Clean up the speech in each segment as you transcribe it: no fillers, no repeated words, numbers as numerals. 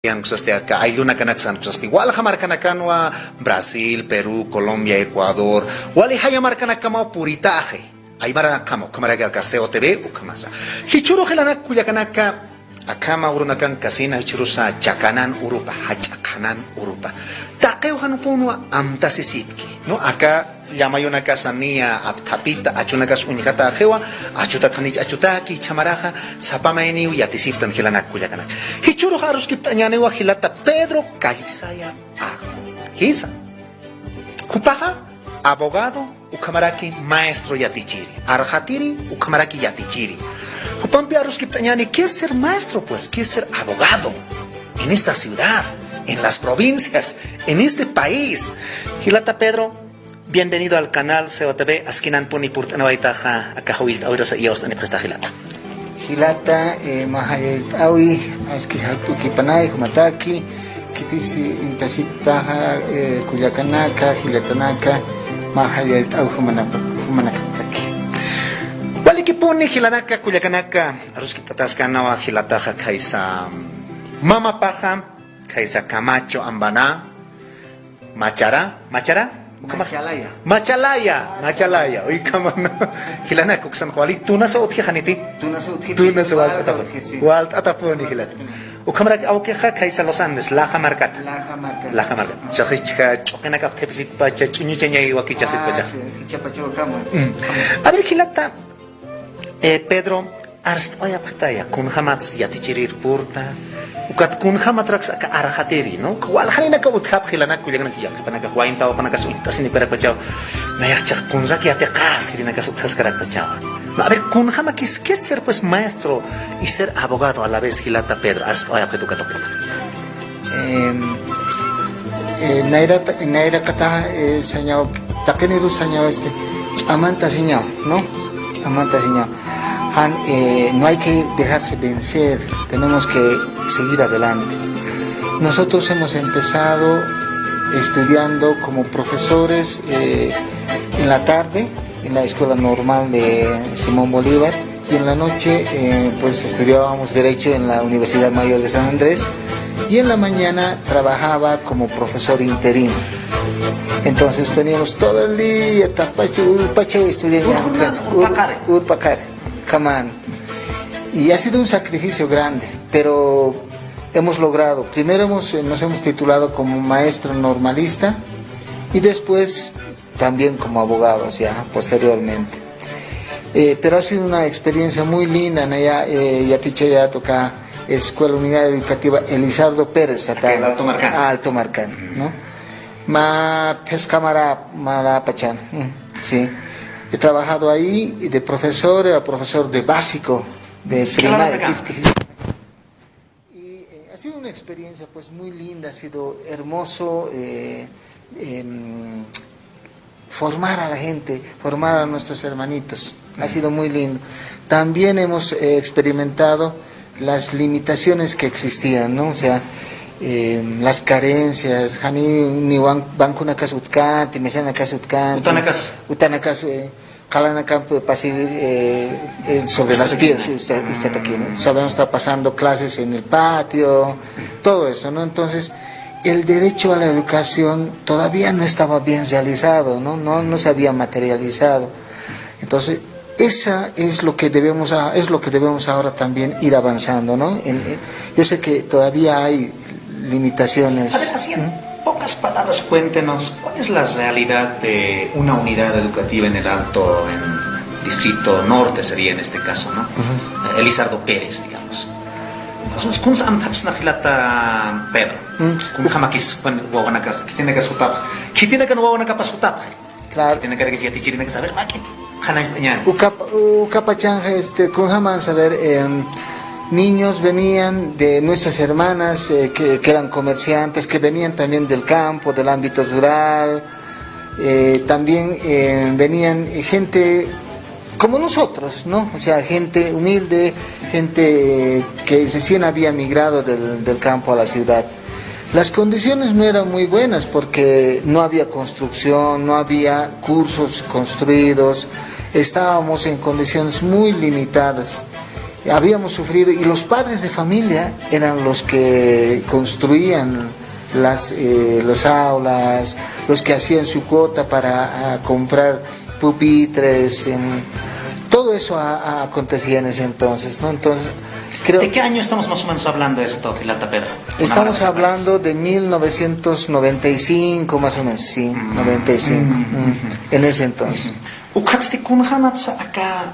Acá hay una canacsan igual jamarcanacanwa Brasil, Perú, Colombia, Ecuador. Wali haya marcanacamo puritaje. Hay maranacamo, camaraga caseo TV o camasa. Hichuro gelana cuyacanaka. Akama urunakan casina hichurusa chakanan urupa, hachakanan urupa. Takeo hanupunua amtasisipki. No, acá llama una casa mía aptapita, achuna casa unicata ajewa, achuta kanich achutaki, chamaraja, sapamaini yatisiptan gelana cuyacanak. Hichuro harus kiptañanewa gilata Pedro Cajisaya Ajo. Hisa. Kupaja, abogado, ukamaraki, maestro yatichiri. Arjatiri, ukamaraki yatichiri. Kupampi harus kiptañani, ¿qué es ser maestro? Pues, ¿qué es ser abogado? En esta ciudad, en las provincias, en este país. Gilata Pedro, bienvenido al canal COTV, Askinan Puni Purtanawaitaja, Akahuil, Aurosa y Ostani Presta Gilata. Gilata, Mahayel Awi, Askihapuki Panay, Humataki, Kitisi Intasitaja, Kuyakanaka, Gilatanaka, Mahayel Awi Humanakataki. Walikipuni Gilanaka, Kuyakanaka, Aruskitatascanawa, Gilataja, Kaisa Mama Paja, Kaisa Camacho Ambana, Machara. Machalaya. Uy, kamano. Hilana kuksan kwali tuna sa utki khaniti. Tuna sa walt ataponi hilat. Ukamrak awkeha kaisa Los Andes la markat. Chakhich chokena kap kepsip pacha chunyuchenya iwaki chasip pacha. A ver hilata Pedro arst oya pataya kun hamats yatichirir purta. Ukat kun hamatrax aka arhateri, no? Kwal halina ka uthap khilana kuyagan kiyak panaka kwainta o panaka sultas ni para pachao. Nayach kun zaki ate qas hilina ka sultas karak pachao. No, a ver, kun hamakis que ser pues maestro y ser abogado a la vez Gilata Pedro. Hasta hoy apretó que Naira kata señao takeniru señao amanta señao, ¿no? Amanta señao. No hay que dejarse vencer, tenemos que seguir adelante. Nosotros hemos empezado estudiando como profesores en la tarde en la Escuela Normal de Simón Bolívar y en la noche pues estudiábamos Derecho en la Universidad Mayor de San Andrés y en la mañana trabajaba como profesor interino. Entonces teníamos todo el día estudiando Urpacare. Y ha sido un sacrificio grande, pero hemos logrado. Primero nos hemos titulado como maestro normalista y después también como abogados ya posteriormente. Pero ha sido una experiencia muy linda. Ya toca Escuela Unidad Educativa Elizardo Pérez, Alto Marcán, ¿no? Ma pescamara malapachan, sí. He trabajado ahí de profesor, era profesor de básico, de primaria. Y ha sido una experiencia pues muy linda, ha sido hermoso formar a la gente, formar a nuestros hermanitos. Ha sido muy lindo. También hemos experimentado las limitaciones que existían, ¿no? O sea, las carencias, ni banco una casa utkan, timesana casa utkan, utanakas, calanakan pasil sobre las piedras, usted aquí, ¿no? Sabemos está pasando clases en el patio, todo eso, ¿no? Entonces, el derecho a la educación todavía no estaba bien realizado, no se había materializado. Entonces, esa es lo que debemos ahora también ir avanzando, ¿no? Yo sé que todavía hay limitaciones. A ver, así en pocas palabras, cuéntenos cuál es la realidad de una unidad educativa en el Alto, en Distrito Norte sería en este caso, ¿no? Elizardo Pérez, digamos. Entonces, ¿cómo se llama Pedro? ¿Cómo jamakis guaguanaca? ¿Qué tiene que sutap? ¿Qué tiene que no guaguanaca para sutap? Claro. Tiene que decir, tiene que saber, ¿qué? Jana estañar. Ukapachan, con jamás saber. Niños venían de nuestras hermanas que eran comerciantes, que venían también del campo, del ámbito rural, también venían gente como nosotros, ¿no? O sea, gente humilde, gente que recién había migrado del campo a la ciudad. Las condiciones no eran muy buenas porque no había construcción, no había cursos construidos, estábamos en condiciones muy limitadas. habíamos sufrido, y los padres de familia eran los que construían los aulas, los que hacían su cuota para comprar pupitres, todo eso acontecía en ese entonces, ¿no? Entonces, creo... ¿De qué año estamos más o menos hablando esto, Gilata Pedro? Estamos hablando de 1995, más o menos, sí, 95, en ese entonces. Ukatsti kunhanatsa acá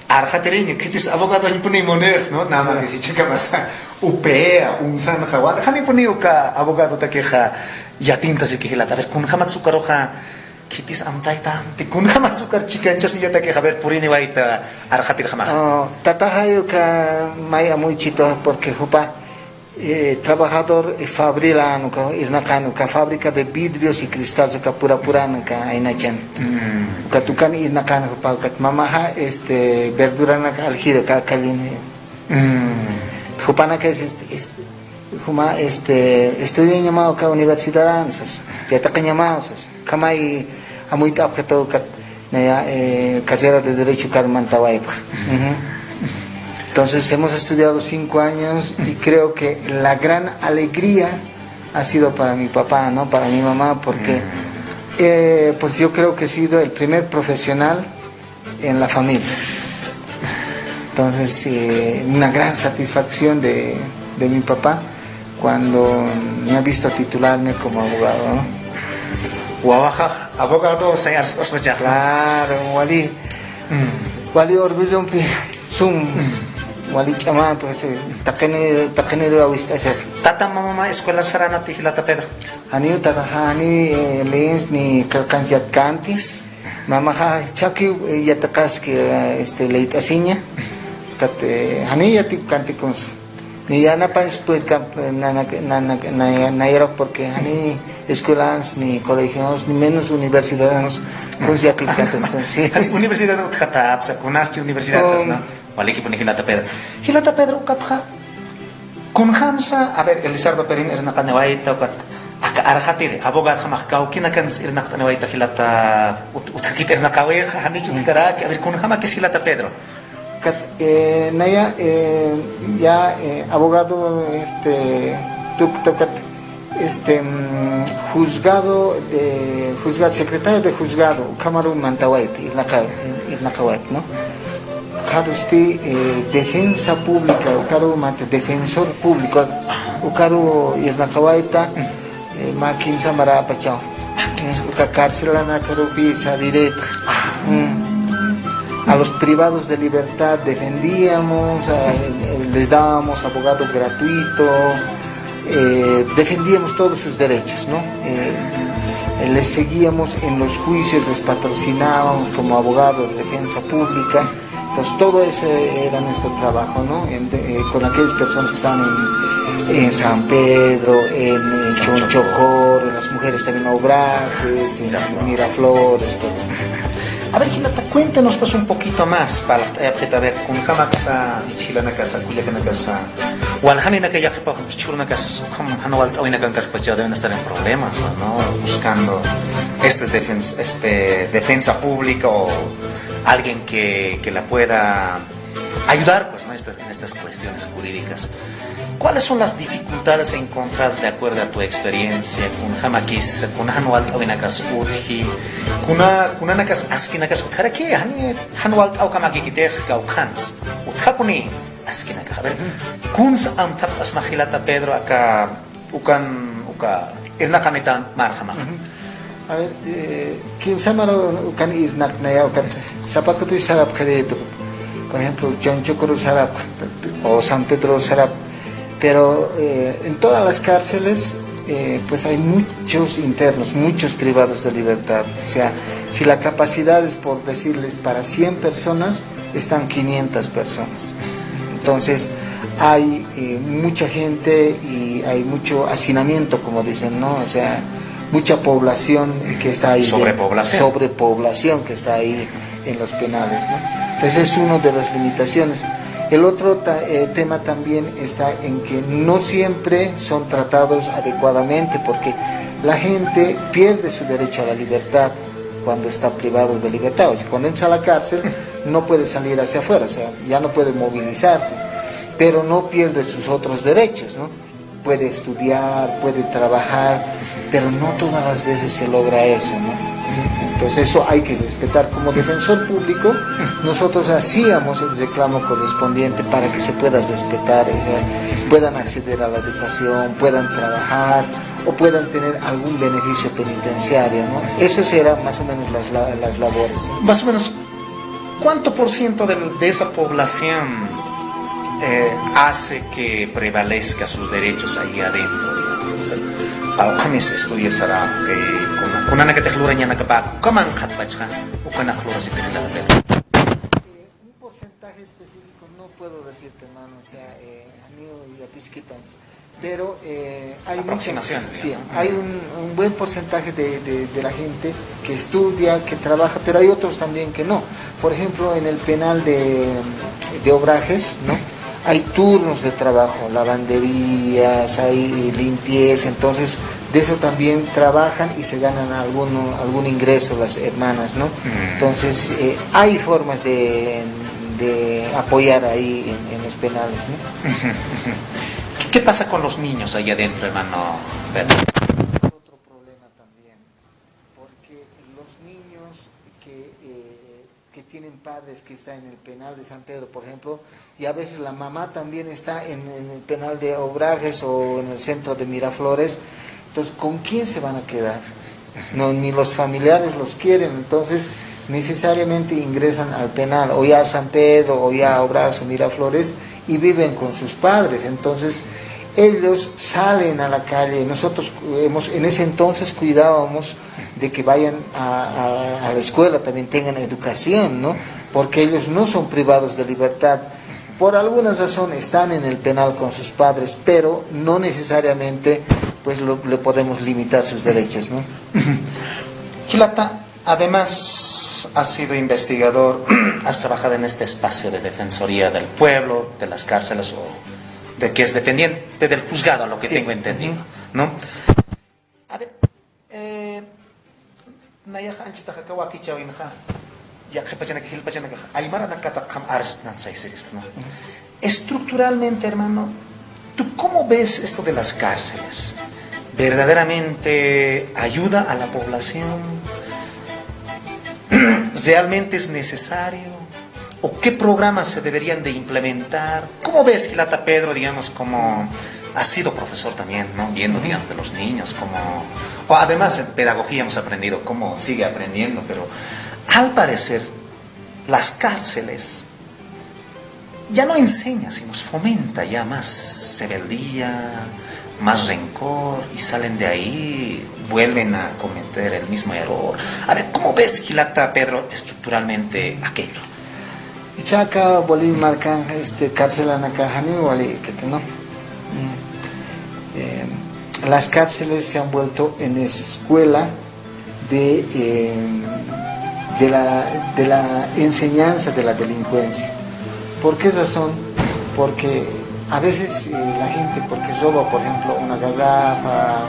arjatereño, que es abogado ni pone monej, ¿no? Nada más dice que más upea, san jawar, hani pone uka abogado ta queja ya tinta se que Gilata, a ver kunhamatsu karoja kitis amtaita, te kunhamatsu kar chicancha si ya ta queja, a ver purini vaita arjatir jamás. Tatahayo ka maya muy chito porque jupa trabajador fabril irnakanu ka fábrica de vidrios y cristal ka pura ka ainachan ka tukan irnakanu pa kat mamaha verdura na aljido ka kalin jupana que juma estudio llamado ka universidad ansas ya ta llamados kamai amuit apketo kat na carrera de derecho karmantawait. Entonces hemos estudiado 5 años y creo que la gran alegría ha sido para mi papá, ¿no? Para mi mamá, porque pues yo creo que he sido el primer profesional en la familia. Entonces una gran satisfacción de mi papá cuando me ha visto titularme como abogado, ¿no? Wawaja, abogado, señor, claro, Wali orgullo sum. Wali chama pues takenero awistasas. Tata mama escuela sarana Gilata Pedro. Hani leens ni kalkansiat kanti. Mama chaki yatakas que leit asinya. Kat hani yatip kanti kons. Ni yana pa spoil camp na porque hani escuelas ni colegios ni menos universidades kons yatip kanti. Universidad de Khatap, sakunaste universidades, ¿no? Wali que pone Gilata Pedro. Gilata Pedro katja kun hamsa, a ver, Elizardo Perín es nakanewaita kat aka arhatir abogado hamakau kinakan ir nakanewaita Gilata utakit er nakaweja hanichu karak, a ver kun hama que es Gilata Pedro. Kat naya ya abogado tuktokat secretario de juzgado Kamaru Mantawait Irnakawait, ¿no? Defensa pública, defensor público, Irnakawaita, Makim Samara Pachao, cárcel pisa directa. A los privados de libertad defendíamos, les dábamos abogado gratuito, defendíamos todos sus derechos, ¿no? Les seguíamos en los juicios, les patrocinábamos como abogado de defensa pública. Entonces todo ese era nuestro trabajo, ¿no? Con aquellas personas que estaban en San Pedro, en Chonchocoro, las mujeres también Obrajes, en Miraflores, todo. A ver, Gilata, cuéntanos pues un poquito más para ver con Hamaxa, Chilana Casa, Culiacana Casa, Walhanina que ya que para Churna Casa, como Hanual Tawina Casa, pues ya deben estar en problemas, ¿no? Buscando defensa pública o alguien que la pueda ayudar pues, ¿no? en estas cuestiones jurídicas. ¿Cuáles son las dificultades encontradas de acuerdo a tu experiencia con Hamakis, con Hanual Tawinakas Urji, con Anakas Askinakas Ukaraki, Hanual Tawkamakikitech Gaukans, Utkapuni Askinakas? A ver, Kuns Amtap Asmahilata Pedro acá, Uka Irnakanita Marjama. A ver, ¿quién se llama ukan irnak naya ukan sapakutu sarap crédito? Por ejemplo, Chonchocoro sarap o San Pedro sarap. Pero en todas las cárceles pues hay muchos internos, muchos privados de libertad. O sea, si la capacidad es, por decirles, para 100 personas, están 500 personas. Entonces hay mucha gente y hay mucho hacinamiento, como dicen, ¿no? O sea, mucha población que está ahí. Sobrepoblación que está ahí en los penales, ¿no? Entonces es una de las limitaciones. El otro tema también está en que no siempre son tratados adecuadamente porque la gente pierde su derecho a la libertad cuando está privado de libertad. O sea, cuando entra a la cárcel no puede salir hacia afuera, o sea, ya no puede movilizarse, pero no pierde sus otros derechos, ¿no? Puede estudiar, puede trabajar, pero no todas las veces se logra eso, ¿no? Entonces eso hay que respetar. Como defensor público, nosotros hacíamos el reclamo correspondiente para que se pueda respetar, o sea, puedan acceder a la educación, puedan trabajar o puedan tener algún beneficio penitenciario, ¿no? Eso serán más o menos las labores. Más o menos, ¿cuánto por ciento de esa población hace que prevalezca sus derechos ahí adentro, digamos? O sea, Alcamis estudios será con una que te jlura ñana que va ¿cómo han jatbachka o con la jlura si te jlura de Un porcentaje específico no puedo decirte, hermano, o sea, a mí y a ti es quitancho, pero hay aproximaciones, sí, hay un buen porcentaje de la gente que estudia, que trabaja, pero hay otros también que no. Por ejemplo, en el penal de Obrajes, ¿no? Hay turnos de trabajo, lavanderías, hay limpieza, entonces de eso también trabajan y se ganan algún ingreso las hermanas, ¿no? Entonces hay formas de apoyar ahí en los penales, ¿no? ¿Qué pasa con los niños ahí adentro, hermano? Otro problema también, porque los niños que tienen padres que están en el penal de San Pedro, por ejemplo, y a veces la mamá también está en el penal de Obrajes o en el centro de Miraflores, entonces ¿con quién se van a quedar? No, ni los familiares los quieren, entonces necesariamente ingresan al penal, o ya a San Pedro, o ya a Obrajes o Miraflores, y viven con sus padres, entonces ellos salen a la calle. Nosotros en ese entonces cuidábamos de que vayan a la escuela, también tengan educación, ¿no? Porque ellos no son privados de libertad. Por alguna razón están en el penal con sus padres, pero no necesariamente pues le podemos limitar sus derechos, ¿no? Gilata, además has sido investigador, has trabajado en este espacio de defensoría del pueblo, de las cárceles, o de que es dependiente del juzgado, a lo que sí. tengo entendido, ¿no? A ver, nayaja anchita jakawaki chawinja, ya jepachana que hilpachana que aymara nakata kam ars nansai esto, ¿no? Estructuralmente, hermano, ¿tú cómo ves esto de las cárceles? ¿Verdaderamente ayuda a la población? ¿Realmente es necesario? ¿O qué programas se deberían de implementar? ¿Cómo ves, Gilata Pedro, digamos, como has sido profesor también, ¿no? Viendo, digamos, de los niños, o además en pedagogía hemos aprendido, cómo sigue aprendiendo, pero al parecer las cárceles ya no enseña, sino fomenta ya más rebeldía, más rencor, y salen de ahí, vuelven a cometer el mismo error. A ver, ¿cómo ves, Gilata Pedro, estructuralmente aquello? Ichaka bolin marcan cárcel Cajani wali que no. Las cárceles se han vuelto en escuela de la enseñanza de la delincuencia. ¿Por qué razón? Porque a veces la gente, porque roba, por ejemplo, una garrafa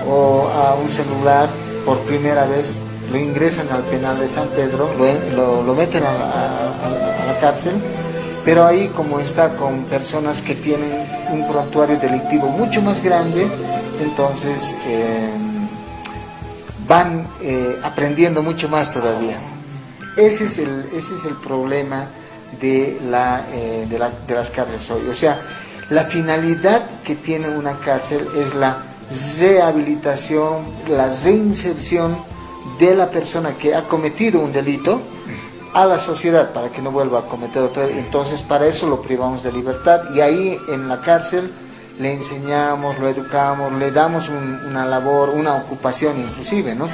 o a un celular por primera vez, lo ingresan al penal de San Pedro, lo meten a la cárcel, pero ahí, como está con personas que tienen un prontuario delictivo mucho más grande, entonces van aprendiendo mucho más todavía. Ese es el problema de las cárceles hoy. O sea, la finalidad que tiene una cárcel es la rehabilitación, la reinserción de la persona que ha cometido un delito a la sociedad para que no vuelva a cometer otra vez. Entonces, para eso lo privamos de libertad, y ahí en la cárcel le enseñamos, lo educamos, le damos una labor, una ocupación inclusive, ¿no?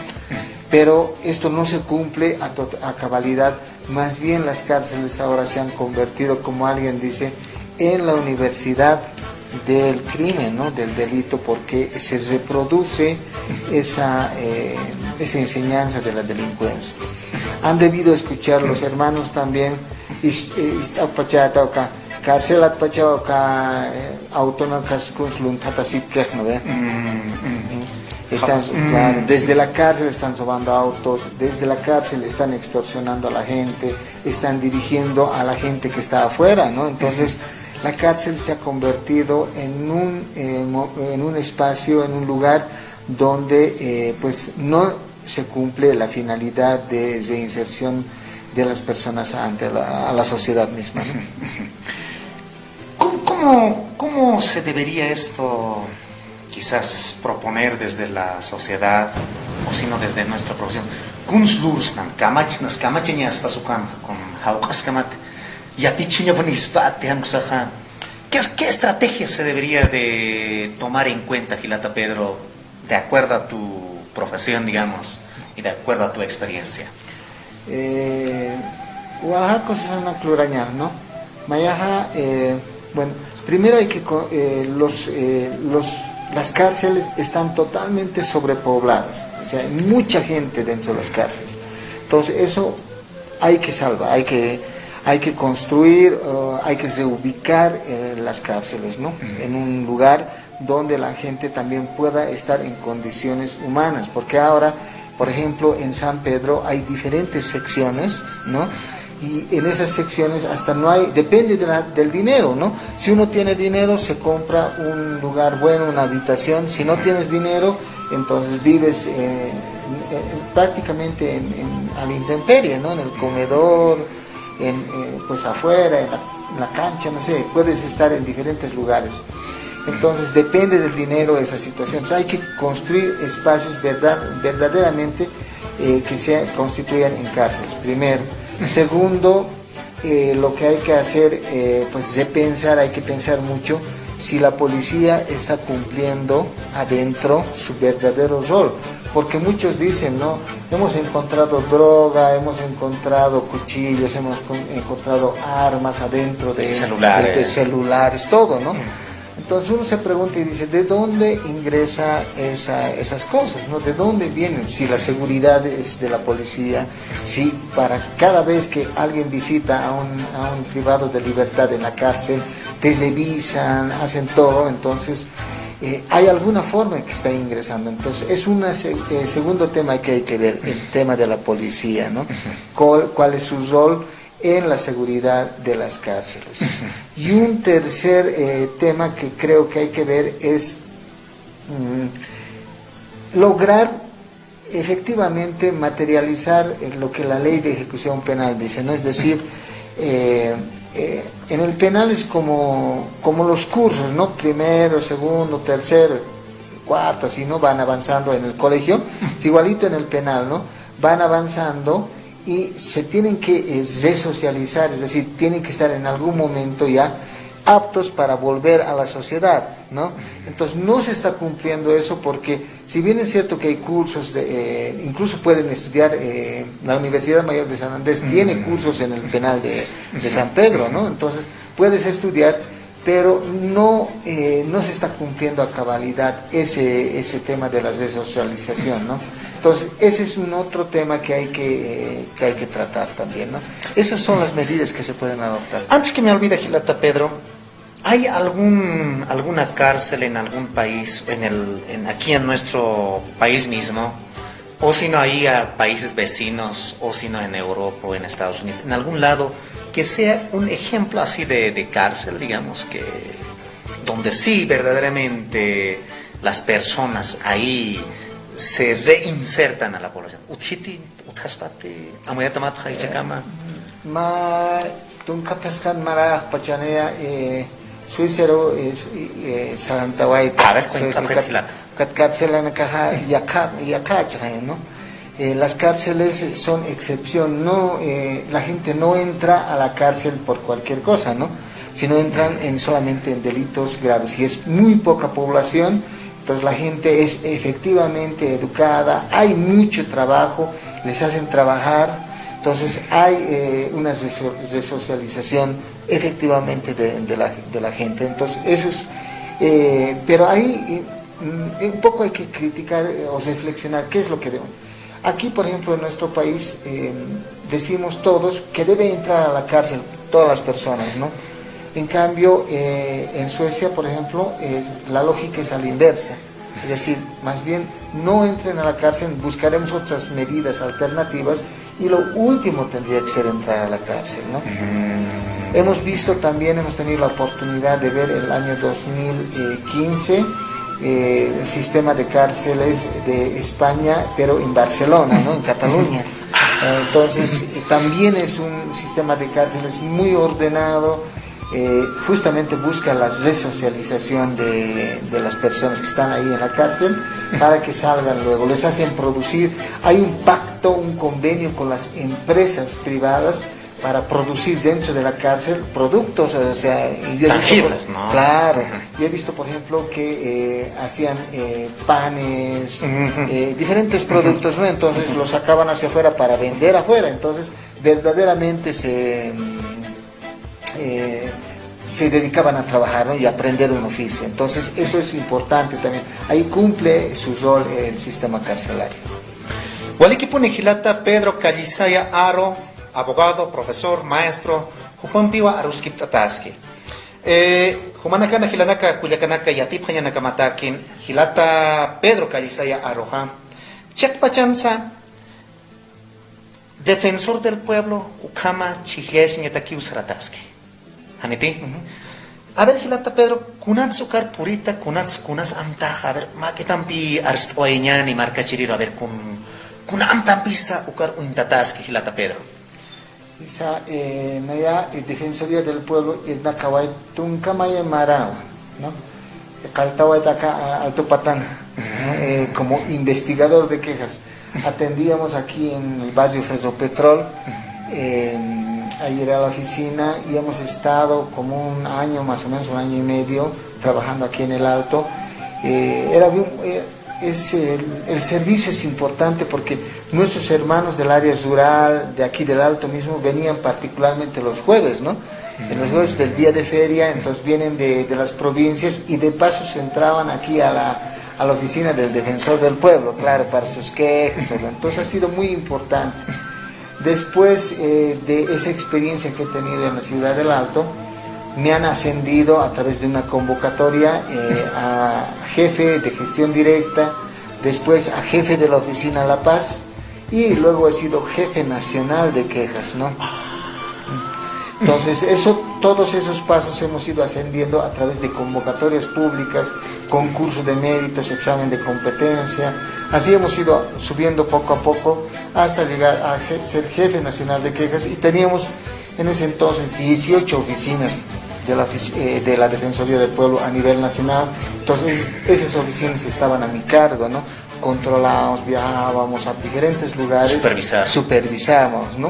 Pero esto no se cumple a cabalidad. Más bien las cárceles ahora se han convertido, como alguien dice, en la universidad del crimen, ¿no? Del delito, porque se reproduce esa enseñanza de la delincuencia. Han debido escuchar los hermanos también, cárcelat pachao ka autónomas kunslun tatasip kejno ve. Están, claro, desde la cárcel están robando autos, desde la cárcel están extorsionando a la gente, están dirigiendo a la gente que está afuera, ¿no? Entonces, la cárcel se ha convertido en un espacio, en un lugar donde pues no se cumple la finalidad de reinserción de las personas ante a la sociedad misma, ¿no? ¿Cómo se debería esto quizás proponer desde la sociedad o sino desde nuestra profesión? Kunslursan, kamachnas, kamacheñas pasukan con jaucascamat, yatichuña bonispate, hamsaja. ¿Qué estrategia se debería de tomar en cuenta, Gilata Pedro, de acuerdo a tu profesión, digamos, y de acuerdo a tu experiencia? Oaxaca es una cluraña, ¿no? Mayaja, bueno, primero hay que las cárceles están totalmente sobrepobladas, o sea, hay mucha gente dentro de las cárceles. Entonces eso hay que salvar, hay que construir, hay que reubicar las cárceles, ¿no? En un lugar donde la gente también pueda estar en condiciones humanas, porque ahora, por ejemplo, en San Pedro hay diferentes secciones, ¿no? Y en esas secciones hasta no hay, depende del dinero, ¿no? Si uno tiene dinero, se compra un lugar bueno, una habitación. Si no tienes dinero, entonces vives prácticamente a la intemperie, ¿no? En el comedor, pues afuera, en la cancha, no sé, puedes estar en diferentes lugares. Entonces depende del dinero esa situación. O sea, hay que construir espacios verdaderamente que se constituyan en cárceles, primero. Segundo, lo que hay que hacer, pues hay que pensar mucho si la policía está cumpliendo adentro su verdadero rol. Porque muchos dicen, ¿no? Hemos encontrado droga, hemos encontrado cuchillos, hemos encontrado armas adentro de celulares, todo, ¿no? Entonces uno se pregunta y dice, ¿de dónde ingresa esas cosas? ¿No? ¿De dónde vienen? Si la seguridad es de la policía, si para cada vez que alguien visita a un privado de libertad en la cárcel, te revisan, hacen todo, entonces hay alguna forma que está ingresando. Entonces es un segundo tema que hay que ver, el tema de la policía, ¿no? ¿Cuál es su rol en la seguridad de las cárceles? Y un tercer tema que creo que hay que ver es lograr efectivamente materializar lo que la ley de ejecución penal dice, ¿no? Es decir, en el penal es como los cursos, ¿no? Primero, segundo, tercero, cuarto, así, ¿no? Van avanzando en el colegio, es igualito en el penal, ¿no? Van avanzando y se tienen que resocializar, es decir, tienen que estar en algún momento ya aptos para volver a la sociedad, ¿no? Entonces no se está cumpliendo eso porque si bien es cierto que hay cursos, incluso pueden estudiar, la Universidad Mayor de San Andrés tiene cursos en el penal de San Pedro, ¿no? Entonces puedes estudiar, pero no se está cumpliendo a cabalidad ese tema de la resocialización, ¿no? Entonces, ese es un otro tema que hay que tratar también, ¿no? Esas son las medidas que se pueden adoptar. Antes que me olvide, Gilata Pedro, ¿hay alguna cárcel en algún país, aquí en nuestro país mismo, o si no ahí a países vecinos, o si no en Europa o en Estados Unidos, en algún lado, que sea un ejemplo así de cárcel, digamos, donde sí verdaderamente las personas ahí se reinsertan a la población? Tuncapescan Mara Pachanea, Suicero es Sarantawaita. A ver, cuéntame, ¿no? Las cárceles son excepción, no, la gente no entra a la cárcel por cualquier cosa, ¿no? Sino entran solamente en delitos graves y es muy poca población. Entonces la gente es efectivamente educada, hay mucho trabajo, les hacen trabajar, entonces hay una resocialización efectivamente de la gente. Entonces eso es, pero ahí un poco hay que criticar o reflexionar qué es lo que debemos. Aquí, por ejemplo, en nuestro país decimos todos que debe entrar a la cárcel todas las personas, ¿no? En cambio, en Suecia, por ejemplo, la lógica es a la inversa. Es decir, más bien no entren a la cárcel, buscaremos otras medidas alternativas y lo último tendría que ser entrar a la cárcel, ¿no? Hemos visto también, hemos tenido la oportunidad de ver el año 2015 el sistema de cárceles de España, pero en Barcelona, ¿no? En Cataluña. Entonces, también es un sistema de cárceles muy ordenado, justamente busca la resocialización de las personas que están ahí en la cárcel para que salgan luego, les hacen producir, hay un pacto, un convenio con las empresas privadas para producir dentro de la cárcel productos, o sea, y yo he tangibles, visto, ¿no? Claro, yo he visto, por ejemplo, que hacían panes, diferentes productos, ¿no? Entonces los sacaban hacia afuera para vender afuera, entonces verdaderamente se dedicaban a trabajar, ¿no? Y a aprender un oficio. Entonces eso es importante también. Ahí cumple su rol el sistema carcelario. Waliki pone Gilata Pedro Callisaya Aro, abogado, profesor, maestro, Jupampiwa Aruskip Tataski. Humanakana Gilanaka, Cuyacanaka, Yatip Hayanaka Matakin, Gilata Pedro Callisaya Aroja, Chetpachanza, defensor del pueblo, Ukama Chijes Nyetaki Usrataski. Haniti. A ver, Gilata Pedro, kunats ukar purita, kunats amtaja, a ver, maketampi arst oeñani marca chiriro, a ver, kuna amtampisa ukar uintataski, Gilata Pedro. Esa naya Defensoría del Pueblo es nakawai tunkamaya marawa, ¿no? Kaltawai taka Alto Patana, como investigador de quejas. Atendíamos aquí en el barrio Ferropetrol, ayer a la oficina, y hemos estado como un año, más o menos un año y medio, trabajando aquí en el Alto. El servicio es importante porque nuestros hermanos del área rural, de aquí del Alto mismo, venían particularmente los jueves, ¿no? En los jueves del día de feria, entonces vienen de las provincias y de paso se entraban aquí a la oficina del Defensor del Pueblo, claro, para sus quejas, todo. Entonces ha sido muy importante. Después de esa experiencia que he tenido en la ciudad del Alto, me han ascendido a través de una convocatoria a jefe de gestión directa, después a jefe de la oficina La Paz y luego he sido jefe nacional de quejas, ¿no? Entonces, todos esos pasos hemos ido ascendiendo a través de convocatorias públicas, concurso de méritos, examen de competencia. Así hemos ido subiendo poco a poco hasta llegar a ser jefe nacional de quejas y teníamos en ese entonces 18 oficinas de la Defensoría del Pueblo a nivel nacional. Entonces esas oficinas estaban a mi cargo, ¿no? Controlábamos, viajábamos a diferentes lugares, supervisábamos, ¿no?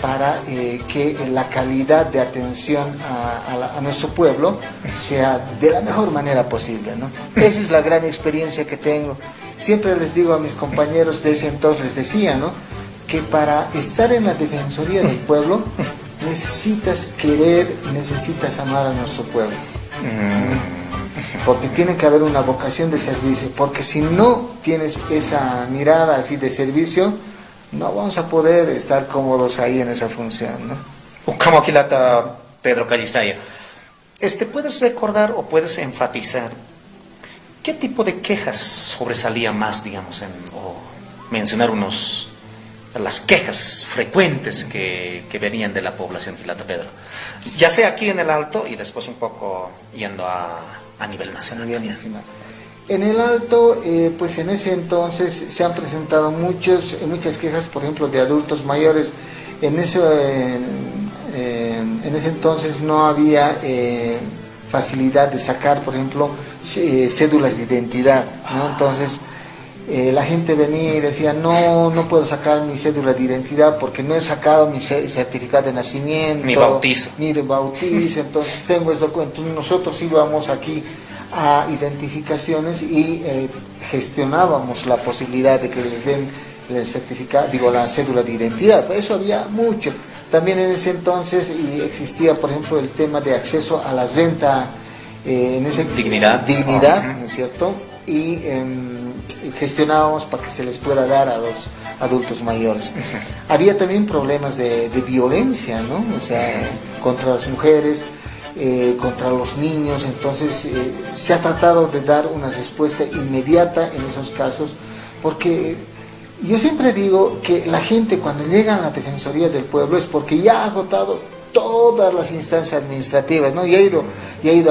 Para que la calidad de atención a nuestro pueblo sea de la mejor manera posible, ¿no? Esa es la gran experiencia que tengo. Siempre les digo a mis compañeros de ese entonces, les decía, ¿no? Que para estar en la Defensoría del Pueblo necesitas querer, necesitas amar a nuestro pueblo. Porque tiene que haber una vocación de servicio, porque si no tienes esa mirada así de servicio, no vamos a poder estar cómodos ahí en esa función, ¿no? Como Gilata Pedro Callisaya, ¿puedes recordar o puedes enfatizar qué tipo de quejas sobresalía más, digamos, o mencionar las quejas frecuentes que venían de la población Gilata Pedro? Ya sea aquí en el Alto y después un poco yendo a nivel nacional. En el Alto, pues en ese entonces se han presentado muchas quejas, por ejemplo, de adultos mayores. En ese entonces no había facilidad de sacar, por ejemplo, cédulas de identidad, ¿no? Entonces la gente venía y decía, no puedo sacar mi cédula de identidad porque no he sacado mi certificado de nacimiento, ni bautizo, entonces tengo ese documento. Nosotros íbamos aquí a identificaciones y gestionábamos la posibilidad de que les den el certificado, la cédula de identidad. Eso había mucho. También en ese entonces existía, por ejemplo, el tema de acceso a la renta, dignidad, ¿no es cierto? Y gestionábamos para que se les pueda dar a los adultos mayores. Había también problemas de violencia, ¿no? O sea, contra las mujeres. contra los niños. Entonces se ha tratado de dar una respuesta inmediata en esos casos, porque yo siempre digo que la gente cuando llega a la Defensoría del Pueblo es porque ya ha agotado todas las instancias administrativas, ¿no? Y ha ido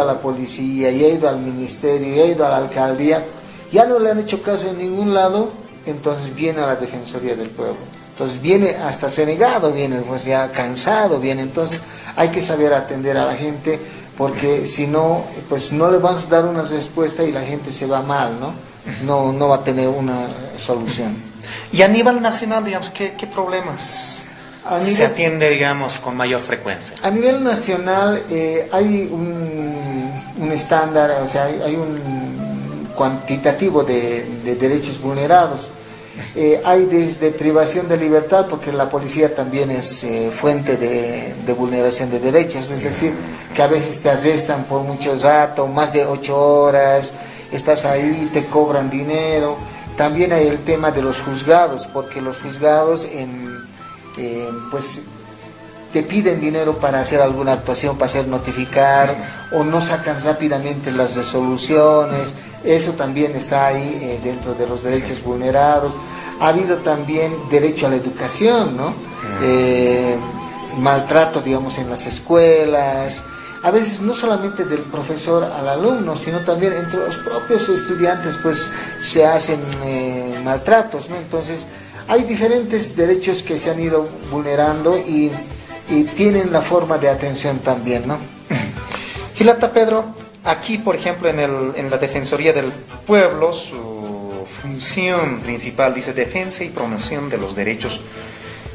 a la policía, y ha ido al ministerio, y ha ido a la alcaldía, ya no le han hecho caso en ningún lado, entonces viene a la Defensoría del Pueblo. Entonces viene hasta Senegado, viene pues ya cansado, viene. Entonces hay que saber atender a la gente, porque si no, pues no le vamos a dar una respuesta y la gente se va mal, ¿no? No va a tener una solución. Y a nivel nacional, digamos, ¿qué problemas se atiende, digamos, con mayor frecuencia? A nivel nacional hay un estándar, o sea, hay un cuantitativo de derechos vulnerados. Hay desde privación de libertad, porque la policía también es fuente de vulneración de derechos, es decir, que a veces te arrestan por mucho rato, más de 8 horas, estás ahí, te cobran dinero. También hay el tema de los juzgados, porque los juzgados pues te piden dinero para hacer alguna actuación, para hacer notificar, o no sacan rápidamente las resoluciones. Eso también está ahí dentro de los derechos vulnerados. Ha habido también derecho a la educación, ¿no? Maltrato, digamos, en las escuelas. A veces no solamente del profesor al alumno, sino también entre los propios estudiantes, pues se hacen maltratos, ¿no? Entonces hay diferentes derechos que se han ido vulnerando y tienen la forma de atención también, ¿no? Gilata Pedro, aquí por ejemplo en la Defensoría del Pueblo, su función principal dice defensa y promoción de los derechos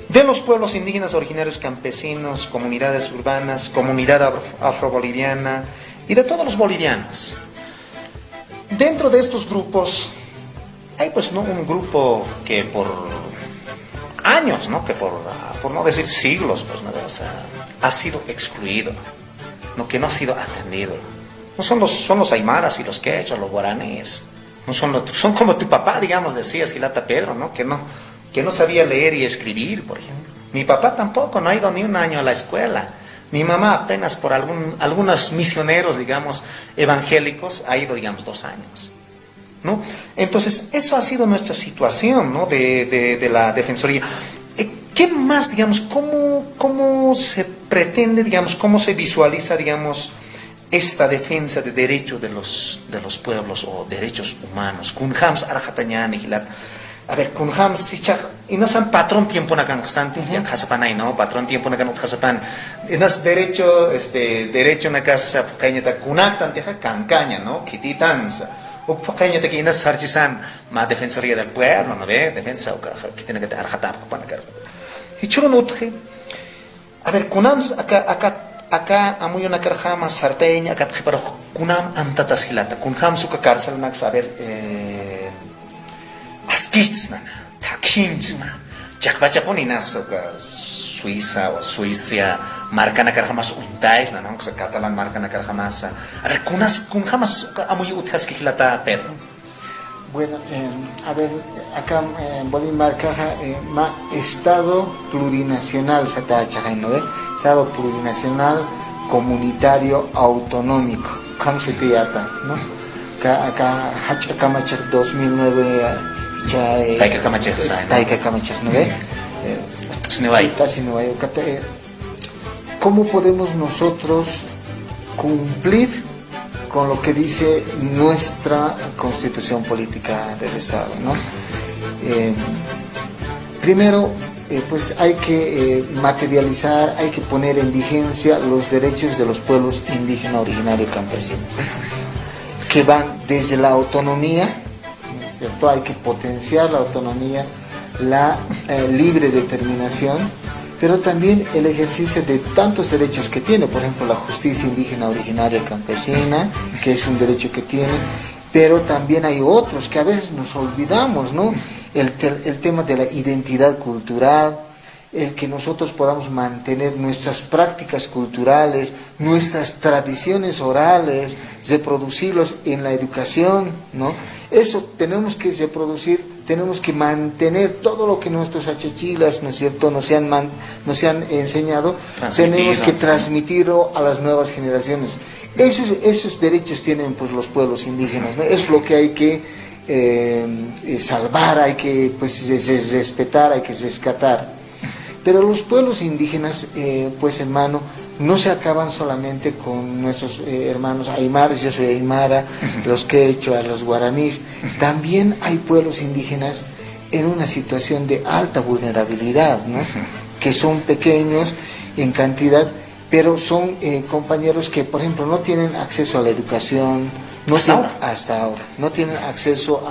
de los pueblos indígenas, originarios, campesinos, comunidades urbanas, comunidad afroboliviana y de todos los bolivianos. Dentro de estos grupos hay pues no un grupo que por años, ¿no? Que por no decir siglos, pues, ¿no? O sea, ha sido excluido, ¿no? Que no ha sido atendido. No son los aymaras y los quechas, los guaraníes. No son como tu papá, digamos, decías, Gilata Pedro, ¿no? Que no sabía leer y escribir, por ejemplo. Mi papá tampoco, no ha ido ni un año a la escuela. Mi mamá apenas por algunos misioneros, digamos, evangélicos, ha ido, digamos, 2 años, ¿no? Entonces, eso ha sido nuestra situación, ¿no? de la Defensoría. ¿Qué más, digamos, cómo se pretende, digamos, cómo se visualiza, digamos, esta defensa de derechos de los pueblos o derechos humanos? Kunhams arjatañani, Gilat. A ver, kunhams sichak inasan patrón tiempo nakan bastante ya kasapanay, no, patrón tiempo nakan kasapan. Inas derecho nakasa kanya ta kunaktan tiha kancaña, no, kititanza. O kanya ta inas sarchisan ma Defensoría del Pueblo, no ve, defensa o que tiene que te arjatap para que. Y chulo utje. A ver, kunams acá amuyo nakarjama sarteña acá para kunam antatas Gilata. Kunham suka cárcel nak a ver askisna, takinsna, chakpachaponinas Suiza o Suiza, marca na karjamas untais, na no, que catalán marca na karjamas. A ver, kun jamas amuy utjas que Gilata Pedro. Bueno, a ver, acá en Bolivia marca Estado plurinacional, ¿no? Estado plurinacional comunitario autonómico, Kamsutiyata, ¿no? Acá Hachacamachak 2009. Taika Kamachak, ¿no ve? ¿Cómo podemos nosotros cumplir con lo que dice nuestra Constitución Política del Estado, ¿no? Primero, pues hay que materializar, hay que poner en vigencia los derechos de los pueblos indígenas, originarios y campesinos, que van desde la autonomía, ¿no es cierto? Hay que potenciar la autonomía, la libre determinación, pero también el ejercicio de tantos derechos que tiene, por ejemplo, la justicia indígena, originaria y campesina, que es un derecho que tiene, pero también hay otros que a veces nos olvidamos, ¿no? El tema de la identidad cultural, el que nosotros podamos mantener nuestras prácticas culturales, nuestras tradiciones orales, reproducirlos en la educación, ¿no? Eso tenemos que reproducir, tenemos que mantener todo lo que nuestros achachilas, ¿no es cierto?, nos han enseñado, tenemos que transmitirlo a las nuevas generaciones. Esos derechos tienen pues los pueblos indígenas, ¿no? Es lo que hay que salvar, hay que pues respetar, hay que rescatar. Pero los pueblos indígenas, pues hermano, no se acaban solamente con nuestros hermanos aymaras, yo soy aymara, los quechua, los guaraníes. También hay pueblos indígenas en una situación de alta vulnerabilidad, ¿no? Que son pequeños en cantidad, pero son compañeros que, por ejemplo, no tienen acceso a la educación, hasta ahora, no tienen acceso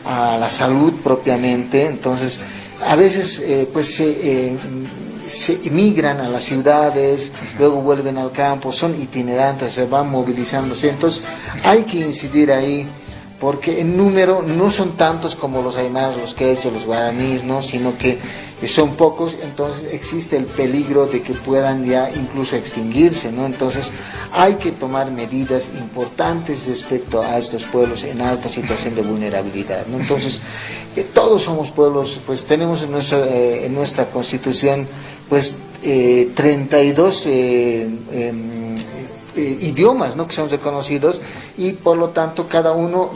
a la salud propiamente. Entonces, a veces se emigran a las ciudades, luego vuelven al campo, son itinerantes, se van movilizándose. Entonces hay que incidir ahí, porque en número no son tantos como los aymaras, los quechos, los guaraníes, ¿no? Sino que son pocos. Entonces existe el peligro de que puedan ya incluso extinguirse, ¿no? Entonces hay que tomar medidas importantes respecto a estos pueblos en alta situación de vulnerabilidad, ¿no? Entonces todos somos pueblos, pues tenemos en nuestra constitución pues 32 idiomas, ¿no?, que son reconocidos, y por lo tanto cada uno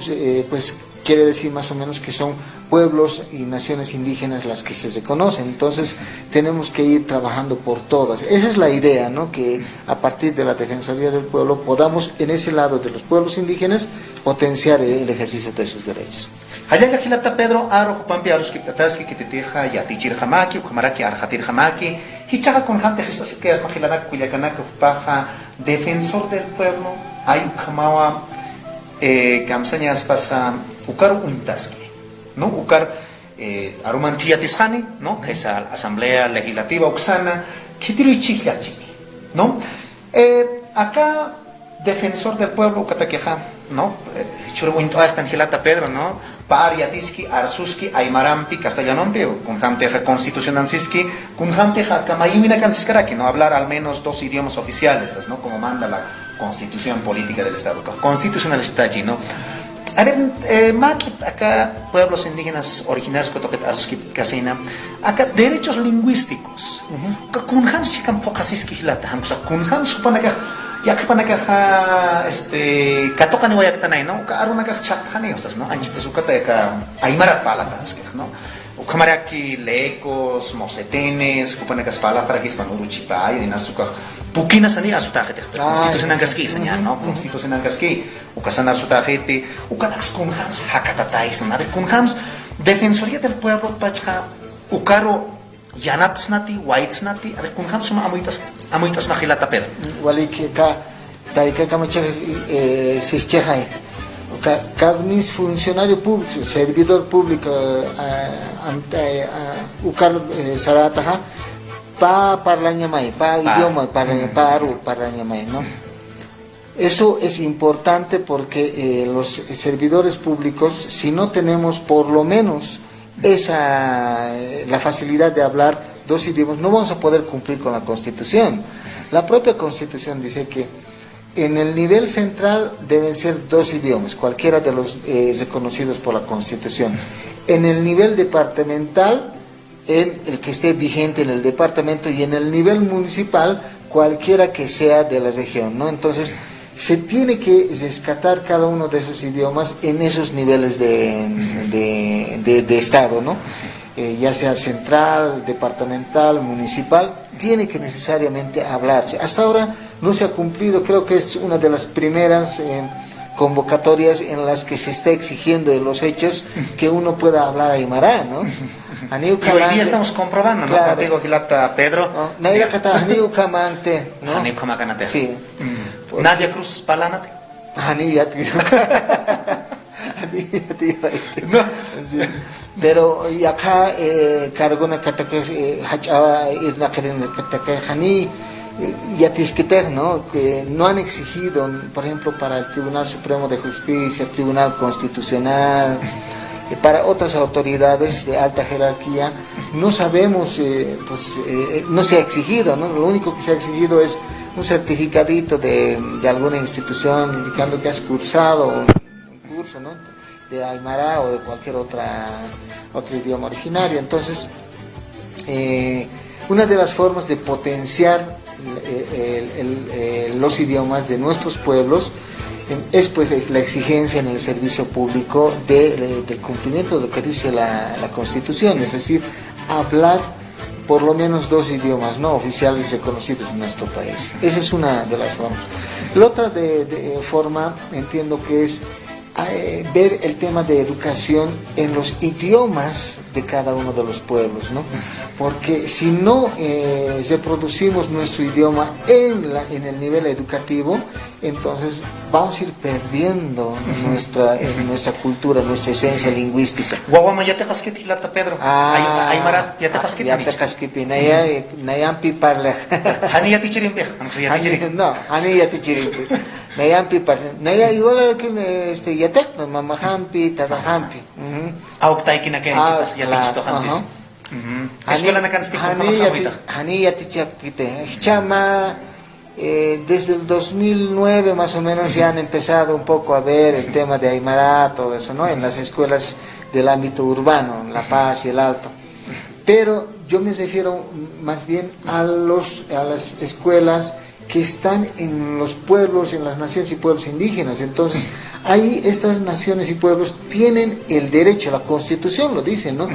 pues quiere decir más o menos que son pueblos y naciones indígenas las que se reconocen. Entonces tenemos que ir trabajando por todas. Esa es la idea, ¿no?, que a partir de la Defensoría del Pueblo podamos en ese lado de los pueblos indígenas potenciar el ejercicio de sus derechos. Allá Gilata Pedro, Aro, Pampi, Aruski, Tataski, Kititeja, Yatichir Hamaki, Kumaraki, Arjatir Hamaki, Hichaga con Hante, Gestasikas, Magilana, Cuyacanaka, Paja, Defensor del Pueblo, hay Kamawa, Kamsañas pasa, Ukar Untaski, ¿no? Ukar Arumantía Tizhani, ¿no?, que es la Asamblea Legislativa Oxana, Kitiro y Chichiachini, ¿no? Acá, Defensor del Pueblo, Ukatakeja, ¿no? Churwinto hasta Gilata Pedro, ¿no? Pariatiski, Arsuski, Aymarampi, Castellanompi, con Jamteja Constitucionansiski, con Jamteja Kamayimina Kansiskaraki, ¿no? Hablar al menos 2 idiomas oficiales, ¿no?, como manda la Constitución Política del Estado. Constitucional está allí, ¿no? A ver, acá pueblos indígenas originarios que Arsuski Casina, acá derechos lingüísticos. Con Hans Chicam Pocasiski Hilata, con Hans Supanaka. Ya que para acá katoka ni wayaktanay, no, aruna ka chaktani osas, no, anchita sukata ka aymara palatas, no, ukamaraki lecos, mosetenes, kupana ka spala para que ispan uruchipay, y nasuka pukina sani asutajete, constitucional kaski sanya, no, constitucional kaski, ukasana asutajete, ukanax kunhams hakatatais, no, kunhams Defensoría del Pueblo pachka ukaro Yanapsnati, Whitesnati, a ver, con Hamsuma amuitas magilata Pedro. Wali que taika kamacha sischehai. Kagnis funcionario público, servidor público, ukar sarataha, pa parlañamay, pa idioma, parlañamay, ¿no? Eso es importante porque los servidores públicos, si no tenemos por lo menos la facilidad de hablar 2 idiomas, no vamos a poder cumplir con la Constitución. La propia Constitución dice que en el nivel central deben ser 2 idiomas, cualquiera de los reconocidos por la Constitución. En el nivel departamental, en el que esté vigente en el departamento, y en el nivel municipal, cualquiera que sea de la región, ¿no? Entonces, se tiene que rescatar cada uno de esos idiomas en esos niveles de Estado, ¿no? Ya sea central, departamental, municipal, tiene que necesariamente hablarse. Hasta ahora no se ha cumplido, creo que es una de las primeras convocatorias en las que se está exigiendo en los hechos que uno pueda hablar aymara, ¿no? Y hoy día estamos comprobando, ¿no? Contigo, Gilata Pedro. Naira kata Haniu Kamante, ¿no? Haniu Kamakanate. Sí. Nadia Cruz Palanate. No. Pero y acá cargona katake hachawa irna karen katake hani yatisketer, ¿no? Que no han exigido, por ejemplo, para el Tribunal Supremo de Justicia, Tribunal Constitucional, para otras autoridades de alta jerarquía. No sabemos, no se ha exigido, ¿no? Lo único que se ha exigido es un certificadito de alguna institución indicando que has cursado un curso, ¿no?, de Aymara o de cualquier otro idioma originario. Entonces, una de las formas de potenciar los idiomas de nuestros pueblos es pues la exigencia en el servicio público del cumplimiento de lo que dice la Constitución, es decir, hablar por lo menos 2 idiomas no oficiales reconocidos en nuestro país. Esa es una de las formas. La otra forma, entiendo que es ver el tema de educación en los idiomas de cada uno de los pueblos, ¿no? Porque si no reproducimos nuestro idioma en el nivel educativo, entonces vamos a ir perdiendo nuestra cultura, nuestra esencia lingüística. Guaguama ya te casqueti lata Pedro. Aymara ya te casqueti. Ya te casqueti. Nayampi parla. Hani ya te chirimpe. No, hani ya te chirimpe. Nayampi parla. Naya igual que yatek no mamahampi tadahampi. Auktai kina que ya te chisto hantis. Escuela na kansti con pasamuita. Hani ya te chapite. Chama desde el 2009 más o menos ya han empezado un poco a ver el tema de Aymara, todo eso, ¿no?, en las escuelas del ámbito urbano, en La Paz y el Alto. Pero yo me refiero más bien a las escuelas que están en los pueblos, en las naciones y pueblos indígenas. Entonces, ahí estas naciones y pueblos tienen el derecho, la Constitución lo dice, ¿no?,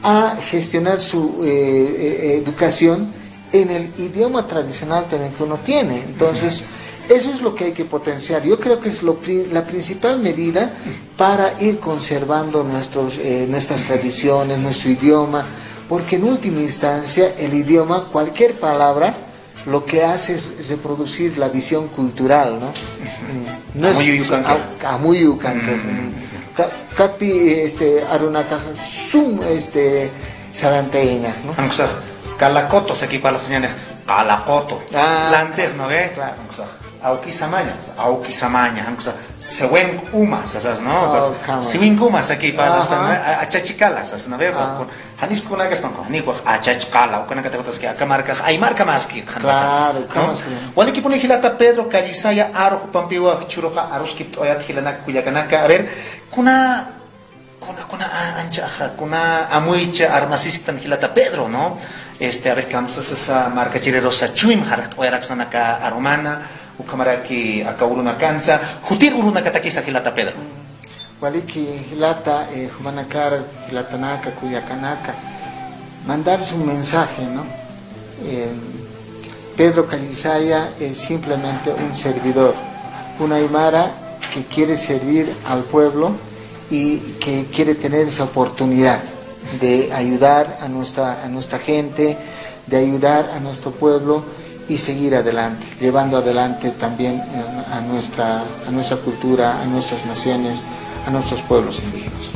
a gestionar su educación en el idioma tradicional también que uno tiene. Entonces, eso es lo que hay que potenciar. Yo creo que es la principal medida para ir conservando nuestras tradiciones, nuestro idioma, porque en última instancia el idioma, cualquier palabra, lo que hace es reproducir la visión cultural, ¿no? No es amuyucanque. Capi arunaka sum saranteina, ¿no? Calacoto se equipa a las señales. Calacoto. Lantes, ¿no ve? Claro. Auki samaña. Sewen uma, ¿sabes? ¿No? Siwin kuma se equipa a las achachicalas, ¿no ve? Hanis kuna que están con Haniguas, achachicala, o con que te botas que acá marcas, hay marca más que. Claro, Wale que pone Gilata Pedro, Calizaya, Aro, Pampiwa, Churoja, Aroskip, Oyat, Gilanak, Cuyacanaka. A ver, kuna anchaja, kuna amuicha, armasisitan Gilata Pedro, ¿no? A ver, cansas esa marca chirerosa chuim harat oyaraxanaka aromana, ukamaraki akauruna cansa, jutir uruna katakisa Gilata Pedro. Waliki Gilata, Jumanakar, Gilatanaka, Cuyacanaka, mandarse un mensaje, ¿no? Pedro Calizaya es simplemente un servidor, un aymara que quiere servir al pueblo y que quiere tener esa oportunidad de ayudar a nuestra gente, de ayudar a nuestro pueblo y seguir adelante, llevando adelante también a nuestra cultura, a nuestras naciones, a nuestros pueblos indígenas.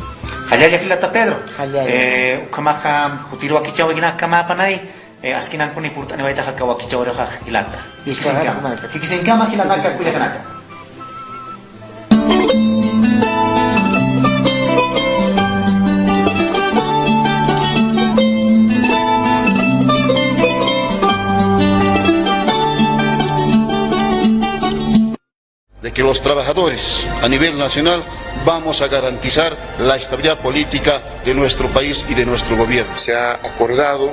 Hayaya Gilata Pedro. Ukamaha Utiro Akichawa Gina Kamapanay, Askinan Puni Purtani Waitaja Kawakichawa Gilata. Kikisinkama Gilanaka Kuyakanaka. De que los trabajadores a nivel nacional vamos a garantizar la estabilidad política de nuestro país y de nuestro gobierno. Se ha acordado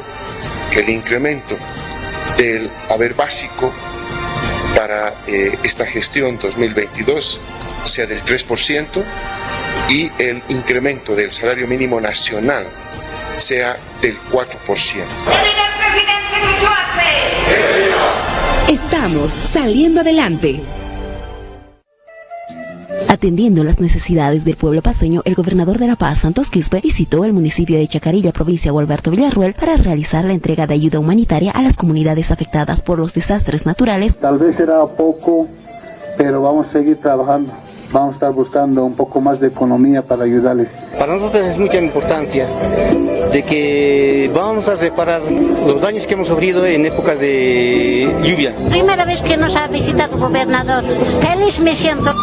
que el incremento del haber básico para esta gestión 2022 sea del 3% y el incremento del salario mínimo nacional sea del 4%. Estamos saliendo adelante. Atendiendo las necesidades del pueblo paceño, el gobernador de La Paz, Santos Quispe, visitó el municipio de Chacarilla, provincia Gualberto Villarruel, para realizar la entrega de ayuda humanitaria a las comunidades afectadas por los desastres naturales. Tal vez será poco, pero vamos a seguir trabajando. Vamos a estar buscando un poco más de economía para ayudarles. Para nosotros es mucha importancia de que vamos a reparar los daños que hemos sufrido en épocas de lluvia. Primera vez que nos ha visitado el gobernador. Feliz me siento.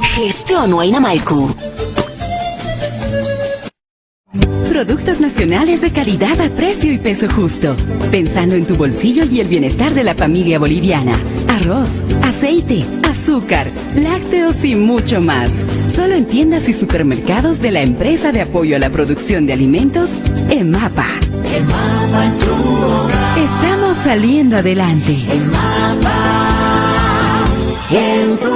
Gestión Huayna Malcu. Productos nacionales de calidad a precio y peso justo. Pensando en tu bolsillo y el bienestar de la familia boliviana. Arroz, aceite, azúcar, lácteos y mucho más. Solo en tiendas y supermercados de la empresa de apoyo a la producción de alimentos, EMAPA. EMAPA en tu hogar. Estamos saliendo adelante. EMAPA en tu